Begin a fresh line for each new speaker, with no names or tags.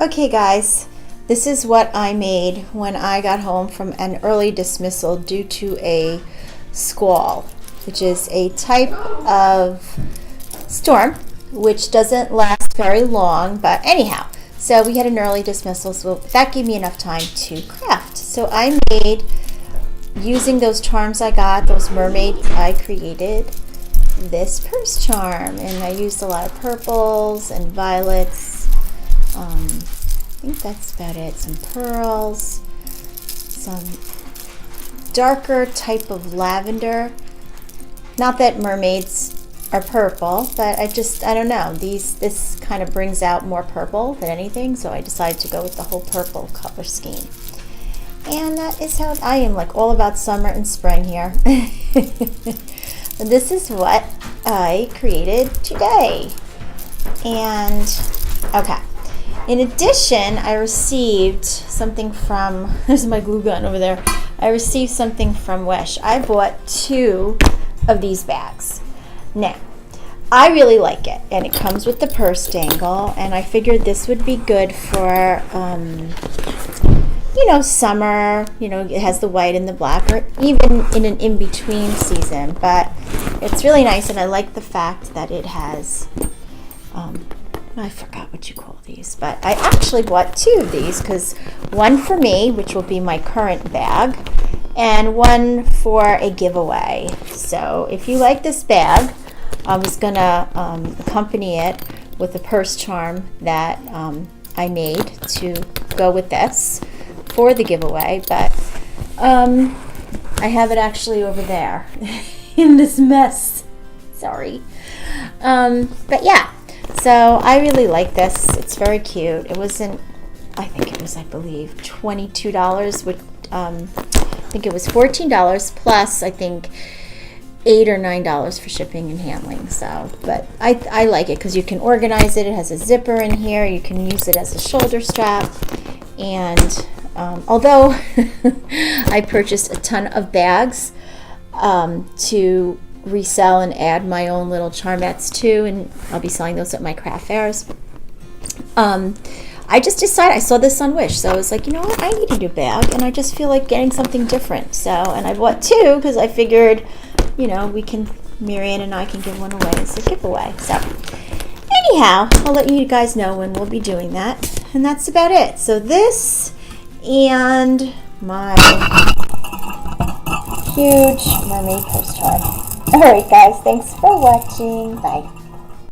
Okay guys, this is what I made when I got home from an early dismissal due to a squall, which is a type of storm which doesn't last very long, but anyhow, so we had an early dismissal, so that gave me enough time to craft. So I made, using those charms I got, those mermaid, I created this purse charm, and I used a lot of purples and violets. I think that's about it. Some pearls, some darker type of lavender. Not that mermaids are purple, but I don't know. This kind of brings out more purple than anything, so I decided to go with the whole purple color scheme. And that is how I am, like all about summer and spring here. This is what I created today. And okay. In addition, I received something from, there's my glue gun over there. I received something from Wish. I bought 2 of these bags. Now, I really like it, and it comes with the purse dangle, and I figured this would be good for, summer. It has the white and the black, or even in an in-between season, but it's really nice, and I like the fact that it has, I forgot what you call these, but I actually bought 2 of these, because one for me, which will be my current bag, and one for a giveaway. So if you like this bag, I was going to accompany it with a purse charm that I made to go with this for the giveaway, but I have it actually over there in this mess. Sorry. But yeah. So I really like this. It's very cute. It wasn't, I think it was, I believe, $22, which I think it was $14 plus, I think, $8 or $9 for shipping and handling. So, but I like it because you can organize it. It has a zipper in here. You can use it as a shoulder strap. And although I purchased a ton of bags to resell and add my own little charmettes too, and I'll be selling those at my craft fairs. I just decided, I saw this on Wish, so I was like, you know what, I need a new bag, and I just feel like getting something different. So, and I bought 2 because I figured, Marianne and I can give one away as a giveaway. So, anyhow, I'll let you guys know when we'll be doing that, and that's about it. So this and my huge mermaid purse charm. Alright guys, thanks for watching. Bye.